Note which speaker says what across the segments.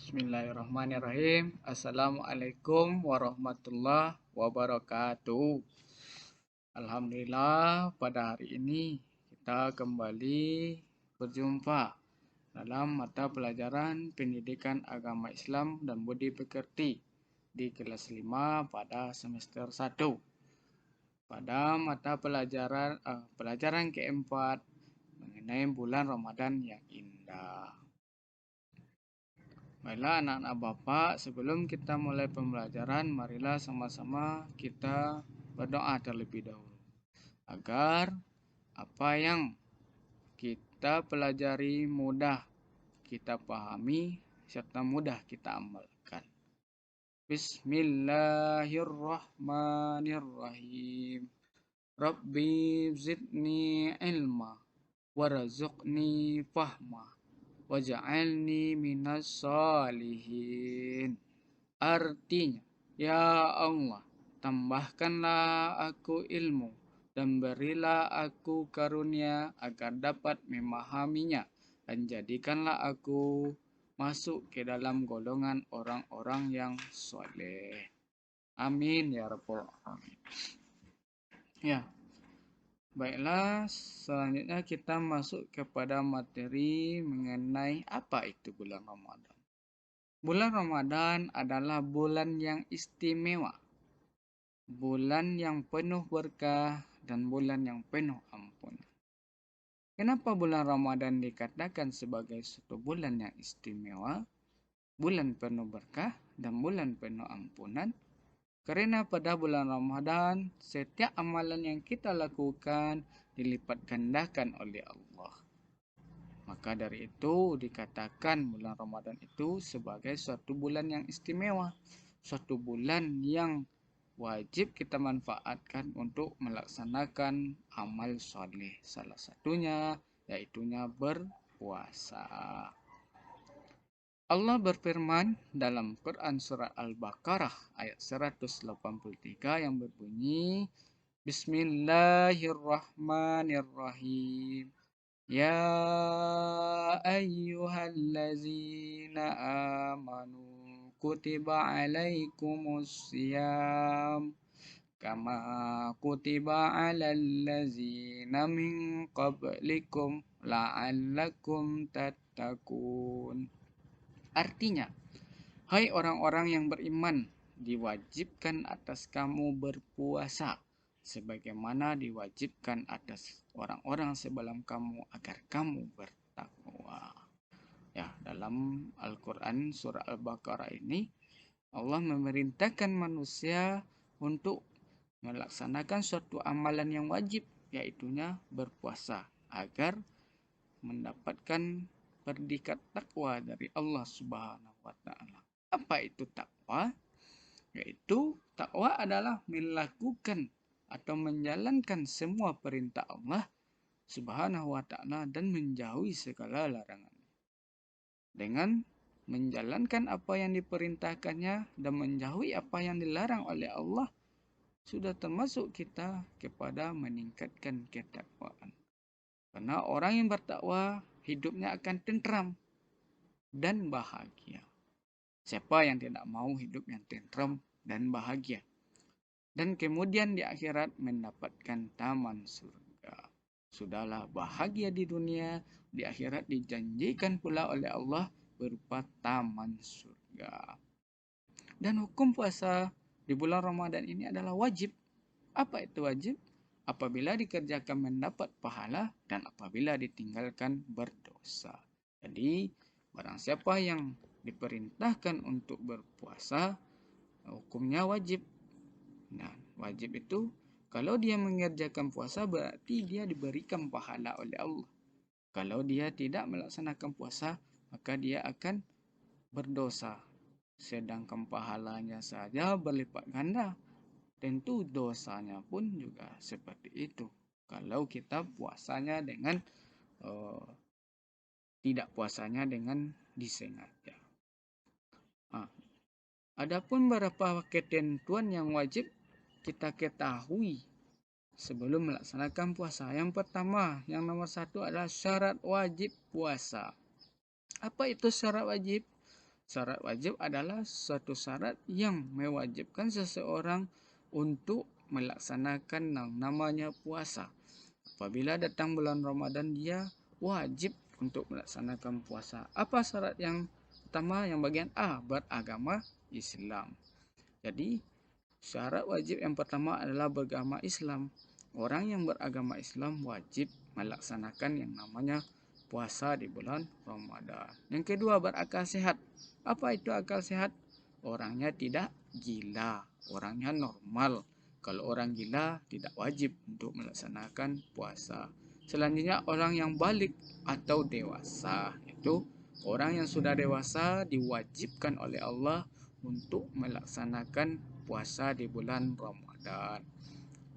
Speaker 1: Bismillahirrahmanirrahim. Assalamualaikum warahmatullahi wabarakatuh. Alhamdulillah, pada hari ini kita kembali berjumpa dalam mata pelajaran Pendidikan Agama Islam dan Budi Pekerti di kelas 5 pada semester 1. Pada mata pelajaran keempat mengenai bulan Ramadan yang indah. Baiklah anak-anak Bapak, sebelum kita mulai pembelajaran, marilah sama-sama kita berdoa terlebih dahulu. Agar apa yang kita pelajari mudah kita pahami serta mudah kita amalkan. Bismillahirrahmanirrahim. Rabbi zidni ilma warzuqni fahma waj'alni minas solihin. Artinya, ya Allah, tambahkanlah aku ilmu dan berilah aku karunia agar dapat memahaminya, dan jadikanlah aku masuk ke dalam golongan orang-orang yang soleh. Amin ya rabbal alamin. Ya, baiklah, selanjutnya kita masuk kepada materi mengenai apa itu bulan Ramadan. Bulan Ramadan adalah bulan yang istimewa, bulan yang penuh berkah, dan bulan yang penuh ampunan. Kenapa bulan Ramadan dikatakan sebagai suatu bulan yang istimewa, bulan penuh berkah, dan bulan penuh ampunan? Karena pada bulan Ramadan, setiap amalan yang kita lakukan dilipat gandakan oleh Allah. Maka dari itu dikatakan bulan Ramadan itu sebagai suatu bulan yang istimewa, suatu bulan yang wajib kita manfaatkan untuk melaksanakan amal soleh. Salah satunya yaitunya berpuasa. Allah berfirman dalam Quran Surat Al-Baqarah ayat 183 yang berbunyi, Bismillahirrahmanirrahim. Ya ayyuhallazina amanu kutiba alaikumus siyam kama kutiba alal ladzina min qablikum la'allakum tattaqun. Artinya, hai orang-orang yang beriman, diwajibkan atas kamu berpuasa sebagaimana diwajibkan atas orang-orang sebelum kamu agar kamu bertakwa. Ya, dalam Al-Quran surah Al-Baqarah ini Allah memerintahkan manusia untuk melaksanakan suatu amalan yang wajib, yaitunya berpuasa, agar mendapatkan predikat takwa dari Allah Subhanahu wa taala. Apa itu takwa? Yaitu takwa adalah melakukan atau menjalankan semua perintah Allah Subhanahu wa taala dan menjauhi segala larangan. Dengan menjalankan apa yang diperintahkannya dan menjauhi apa yang dilarang oleh Allah, sudah termasuk kita kepada meningkatkan ketakwaan. Karena orang yang bertakwa hidupnya akan tentram dan bahagia. Siapa yang tidak mau hidup yang tentram dan bahagia? Dan kemudian di akhirat mendapatkan taman surga. Sudahlah bahagia di dunia, di akhirat dijanjikan pula oleh Allah berupa taman surga. Dan hukum puasa di bulan Ramadan ini adalah wajib. Apa itu wajib? Apabila dikerjakan mendapat pahala dan apabila ditinggalkan berdosa. Jadi barang siapa yang diperintahkan untuk berpuasa, hukumnya wajib. Nah, wajib itu kalau dia mengerjakan puasa berarti dia diberikan pahala oleh Allah. Kalau dia tidak melaksanakan puasa, maka dia akan berdosa. Sedangkan pahalanya saja berlipat ganda. Tentu dosanya pun juga seperti itu. Kalau kita puasanya dengan tidak puasanya dengan disengaja. Adapun beberapa ketentuan yang wajib kita ketahui sebelum melaksanakan puasa. Yang pertama, yang nomor 1 adalah syarat wajib puasa. Apa itu syarat wajib? Syarat wajib adalah suatu syarat yang mewajibkan seseorang untuk melaksanakan yang namanya puasa. Apabila datang bulan Ramadan, dia wajib untuk melaksanakan puasa. Apa syarat yang pertama? Yang bagian A, beragama Islam. Jadi, syarat wajib yang pertama adalah beragama Islam. Orang yang beragama Islam wajib melaksanakan yang namanya puasa di bulan Ramadan. Yang kedua, berakal sehat. Apa itu akal sehat? Orangnya tidak gila, orangnya normal. Kalau orang gila tidak wajib untuk melaksanakan puasa. Selanjutnya, orang yang balik atau dewasa. Itu orang yang sudah dewasa diwajibkan oleh Allah untuk melaksanakan puasa di bulan Ramadan.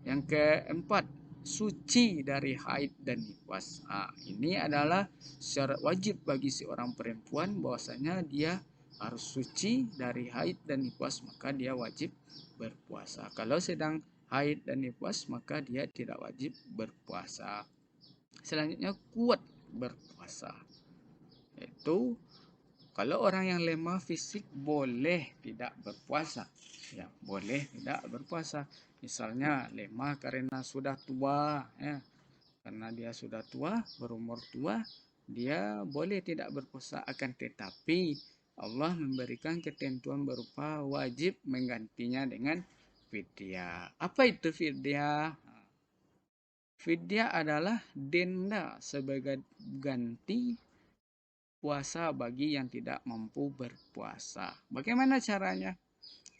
Speaker 1: Yang keempat, suci dari haid dan nifas. Ini adalah syarat wajib bagi seorang perempuan bahwasanya dia harus suci dari haid dan nifas, maka dia wajib berpuasa. Kalau sedang haid dan nifas, maka dia tidak wajib berpuasa. Selanjutnya, kuat berpuasa. Itu kalau orang yang lemah fisik boleh tidak berpuasa. Ya, boleh tidak berpuasa. Misalnya lemah karena sudah tua, ya. Karena dia sudah tua, berumur tua, dia boleh tidak berpuasa, akan tetapi Allah memberikan ketentuan berupa wajib menggantinya dengan fidyah. Apa itu fidyah? Fidyah adalah denda sebagai ganti puasa bagi yang tidak mampu berpuasa. Bagaimana caranya?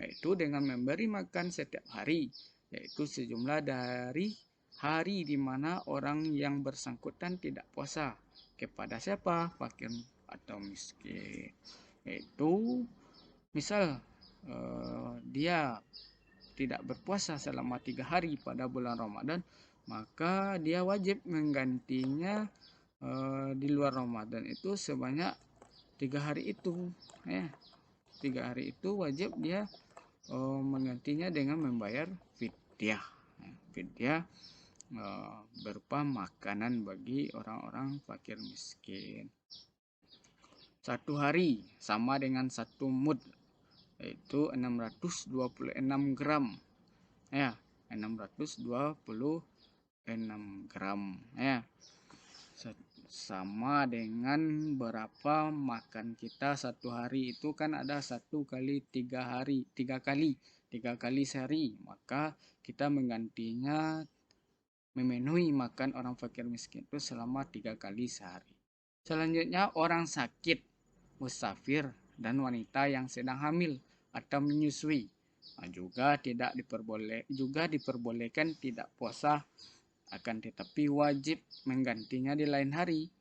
Speaker 1: Yaitu dengan memberi makan setiap hari, yaitu sejumlah dari hari di mana orang yang bersangkutan tidak puasa. Kepada siapa? Fakir atau miskin. Yaitu misal dia tidak berpuasa selama 3 hari pada bulan Ramadan, maka dia wajib menggantinya di luar Ramadan itu sebanyak 3 hari itu, ya. 3 hari itu wajib dia menggantinya dengan membayar fidyah. Fidyah berupa makanan bagi orang-orang fakir miskin. 1 hari sama dengan 1 mud, yaitu 626 gram. Ya, 626 gram. Ya. Sama dengan berapa makan kita 1 hari itu kan ada 1 kali 3 hari, 3 kali sehari, maka kita menggantinya memenuhi makan orang fakir miskin itu selama 3 kali sehari. Selanjutnya, orang sakit, musafir, dan wanita yang sedang hamil atau menyusui juga diperbolehkan tidak puasa, akan tetapi wajib menggantinya di lain hari.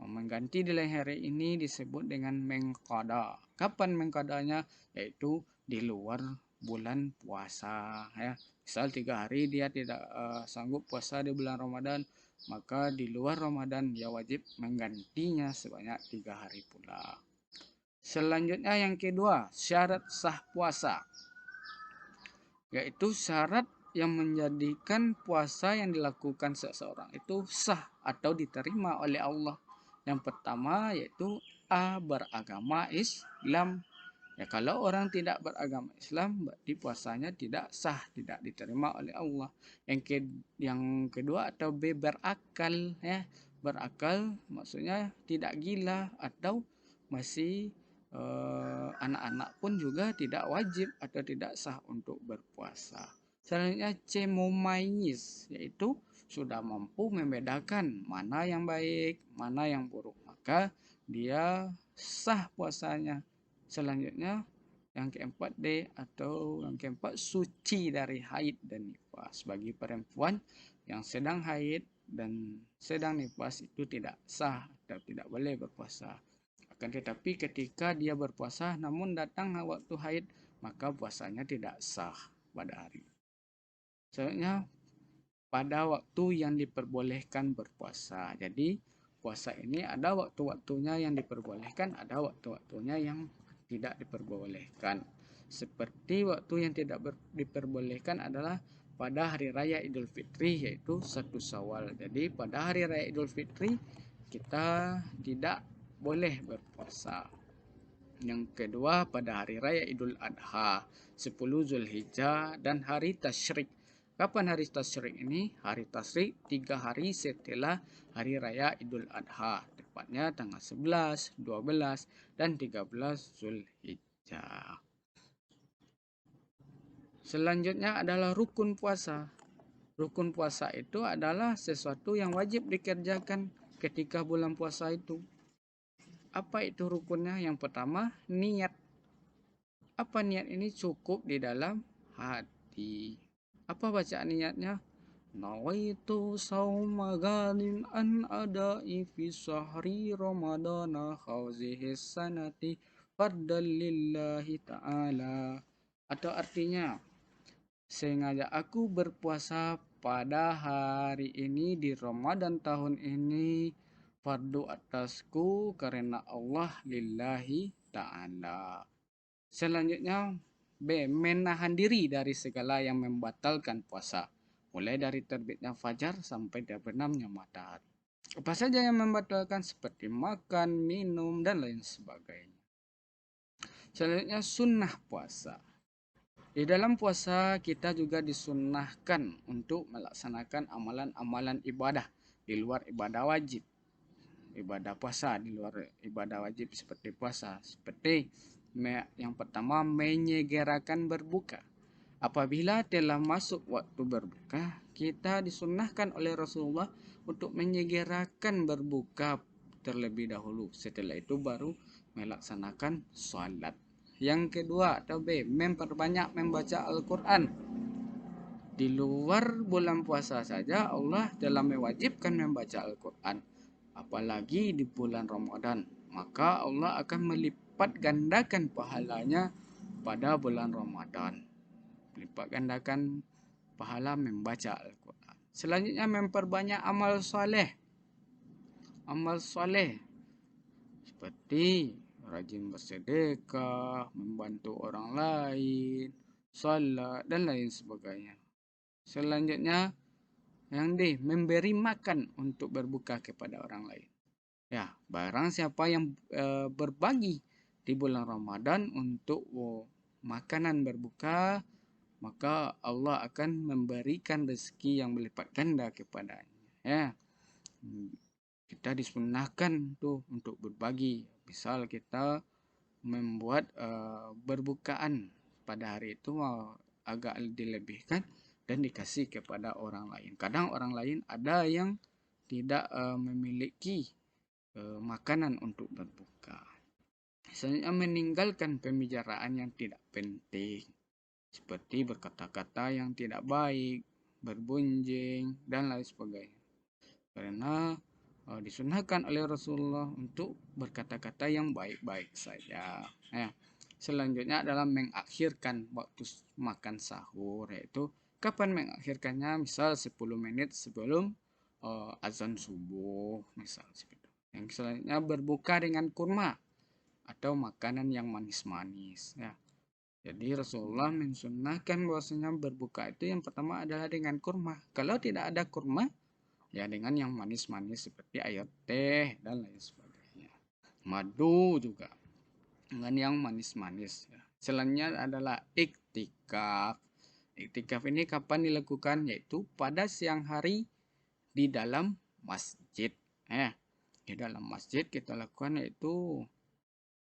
Speaker 1: Mengganti di lain hari ini disebut dengan mengqada. Kapan mengqadanya? Yaitu di luar bulan puasa, ya. Misal 3 hari dia tidak sanggup puasa di bulan Ramadan, maka di luar Ramadan dia wajib menggantinya sebanyak 3 hari pula. Selanjutnya yang kedua, syarat sah puasa, yaitu syarat yang menjadikan puasa yang dilakukan seseorang itu sah atau diterima oleh Allah. Yang pertama yaitu A, beragama Islam. Ya, kalau orang tidak beragama Islam, berarti puasanya tidak sah, tidak diterima oleh Allah. Yang kedua atau B, berakal, ya. Berakal maksudnya tidak gila atau masih anak-anak pun juga tidak wajib atau tidak sah untuk berpuasa. Selanjutnya C, mumayyiz, yaitu sudah mampu membedakan mana yang baik, mana yang buruk, maka dia sah puasanya. Selanjutnya yang keempat D atau yang keempat, suci dari haid dan nifas. Bagi perempuan yang sedang haid dan sedang nifas itu tidak sah atau tidak boleh berpuasa. Akan tetapi ketika dia berpuasa namun datang waktu haid, maka puasanya tidak sah pada hari. Selanjutnya, pada waktu yang diperbolehkan berpuasa. Jadi puasa ini ada waktu-waktunya yang diperbolehkan, ada waktu-waktunya yang tidak diperbolehkan. Seperti waktu yang tidak diperbolehkan adalah pada hari raya Idul Fitri, yaitu 1 Syawal. Jadi pada hari raya Idul Fitri kita tidak boleh berpuasa. Yang kedua pada hari raya Idul Adha, 10 Zulhijjah dan hari Tasyrik. Kapan hari Tasyrik ini? Hari Tasyrik 3 hari setelah hari raya Idul Adha, tepatnya tanggal 11, 12, dan 13 Zulhijjah. Selanjutnya adalah rukun puasa. Rukun puasa itu adalah sesuatu yang wajib dikerjakan ketika bulan puasa itu. Apa itu rukunnya? Yang pertama, niat. Apa niat ini? Cukup di dalam hati. Apa bacaan niatnya? Nawaitu sauma gadin an adai fi sahri ramadana khawzihi sanati fardal lillahi ta'ala. Atau artinya, sengaja aku berpuasa pada hari ini di Ramadan tahun ini fardu atasku karena Allah lillahi ta'ala. Selanjutnya, B. Menahan diri dari segala yang membatalkan puasa. Mulai dari terbitnya fajar sampai terbenamnya matahari. Apa saja yang membatalkan seperti makan, minum, dan lain sebagainya. Selanjutnya, sunnah puasa. Di dalam puasa kita juga disunnahkan untuk melaksanakan amalan-amalan ibadah di luar ibadah wajib. Ibadah puasa di luar ibadah wajib seperti puasa. Seperti yang pertama, menyegerakan berbuka. Apabila telah masuk waktu berbuka, kita disunnahkan oleh Rasulullah untuk menyegerakan berbuka terlebih dahulu. Setelah itu baru melaksanakan sholat. Yang kedua atau B, memperbanyak membaca Al-Quran. Di luar bulan puasa saja Allah telah mewajibkan membaca Al-Quran. Apalagi di bulan Ramadan. Maka Allah akan melipat gandakan pahalanya pada bulan Ramadan. Melipat gandakan pahala membaca Al-Quran. Selanjutnya memperbanyak amal soleh. Amal soleh seperti rajin bersedekah, membantu orang lain, salat, dan lain sebagainya. Selanjutnya, yang D, memberi makan untuk berbuka kepada orang lain. Ya, barang siapa yang berbagi di bulan Ramadan untuk makanan berbuka, maka Allah akan memberikan rezeki yang berlipat ganda kepadanya. Ya, kita disunahkan tuh untuk berbagi. Misal kita membuat berbukaan pada hari itu agak dilebihkan dan dikasih kepada orang lain. Kadang orang lain ada yang tidak memiliki makanan untuk berbuka. Misalnya meninggalkan pembicaraan yang tidak penting, seperti berkata-kata yang tidak baik, berbunjing, dan lain sebagainya. Karena disunahkan oleh Rasulullah untuk berkata-kata yang baik-baik saja. Ya. Selanjutnya adalah mengakhirkan waktu makan sahur, yaitu kapan mengakhirkannya? Misal 10 menit sebelum azan subuh, misal seperti itu. Yang selanjutnya berbuka dengan kurma atau makanan yang manis-manis. Ya. Jadi Rasulullah mensunnahkan bahwasanya berbuka itu yang pertama adalah dengan kurma. Kalau tidak ada kurma, ya dengan yang manis-manis seperti air teh dan lain sebagainya. Madu juga dengan yang manis-manis. Selanjutnya adalah iktikaf. Iktikaf ini kapan dilakukan? Yaitu pada siang hari di dalam masjid. Di dalam masjid kita lakukan yaitu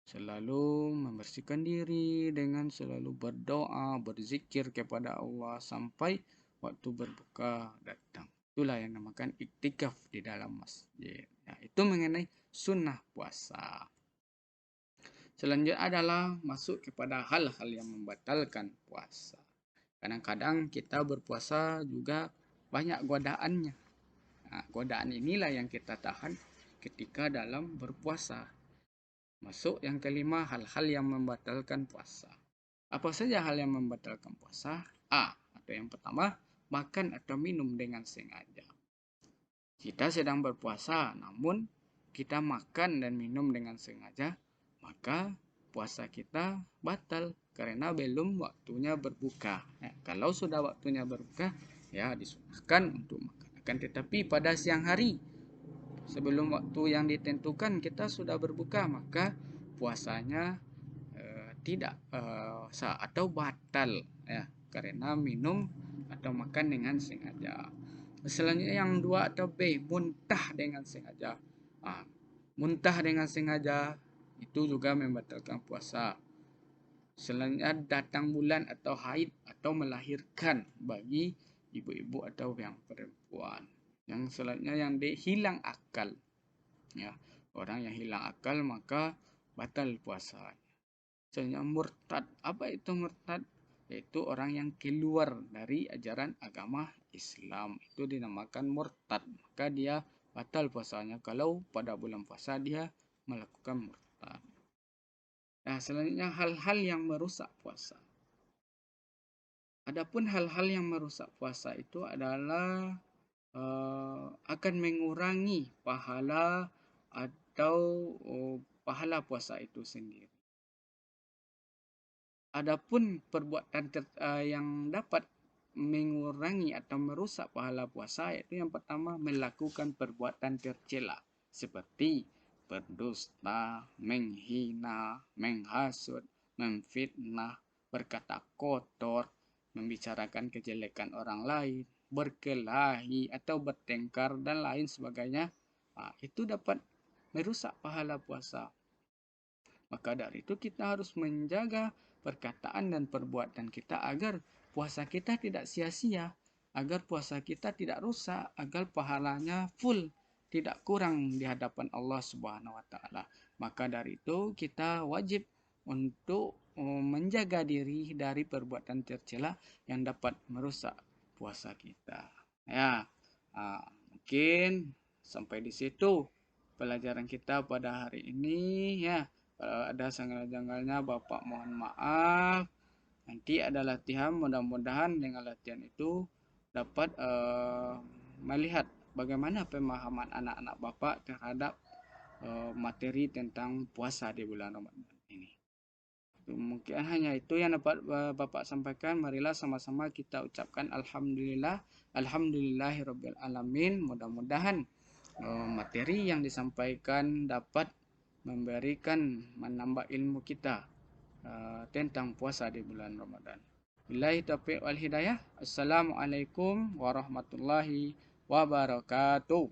Speaker 1: selalu membersihkan diri dengan selalu berdoa, berzikir kepada Allah sampai waktu berbuka datang. Itulah yang dinamakan iktikaf di dalam masjid. Ya, itu mengenai sunnah puasa. Selanjutnya adalah masuk kepada hal-hal yang membatalkan puasa. Kadang-kadang kita berpuasa juga banyak godaannya. Nah, godaan inilah yang kita tahan ketika dalam berpuasa. Masuk yang kelima, hal-hal yang membatalkan puasa. Apa saja hal yang membatalkan puasa? A. Atau yang pertama, makan atau minum dengan sengaja. Kita sedang berpuasa, namun kita makan dan minum dengan sengaja, maka puasa kita batal karena belum waktunya berbuka. Ya, kalau sudah waktunya berbuka, ya disunahkan untuk makan. Akan tetapi pada siang hari, sebelum waktu yang ditentukan kita sudah berbuka, maka puasanya tidak sah atau batal ya, karena minum atau makan dengan sengaja. Selanjutnya yang dua atau B, muntah dengan sengaja. Ah, muntah dengan sengaja itu juga membatalkan puasa. Selanjutnya datang bulan atau haid atau melahirkan bagi ibu-ibu atau yang perempuan. Yang selanjutnya yang D, hilang akal. Ya, orang yang hilang akal maka batal puasa. Selanjutnya murtad. Apa itu murtad? Yaitu orang yang keluar dari ajaran agama Islam. Itu dinamakan murtad. Maka dia batal puasanya kalau pada bulan puasa dia melakukan murtad. Nah, selanjutnya hal-hal yang merusak puasa. Adapun hal-hal yang merusak puasa itu adalah akan mengurangi pahala atau pahala puasa itu sendiri. Adapun perbuatan yang dapat mengurangi atau merusak pahala puasa, yaitu yang pertama melakukan perbuatan tercela seperti berdusta, menghina, menghasut, memfitnah, berkata kotor, membicarakan kejelekan orang lain, berkelahi atau bertengkar dan lain sebagainya. Itu dapat merusak pahala puasa. Maka dari itu kita harus menjaga perkataan dan perbuatan kita agar puasa kita tidak sia-sia, agar puasa kita tidak rusak, agar pahalanya full, tidak kurang di hadapan Allah Subhanahu wa taala. Maka dari itu kita wajib untuk menjaga diri dari perbuatan tercela yang dapat merusak puasa kita. Ya, mungkin sampai di situ pelajaran kita pada hari ini ya. Kalau ada janggal-janggalnya Bapak mohon maaf. Nanti ada latihan, mudah-mudahan dengan latihan itu dapat melihat bagaimana pemahaman anak-anak Bapak terhadap materi tentang puasa di bulan Ramadan ini. Mungkin hanya itu yang dapat Bapak sampaikan. Marilah sama-sama kita ucapkan Alhamdulillah. Alhamdulillahirabbil alamin. Mudah-mudahan materi yang disampaikan dapat memberikan menambah ilmu kita tentang puasa di bulan Ramadan. Billahi taufiq wal hidayah. Assalamualaikum warahmatullahi wabarakatuh.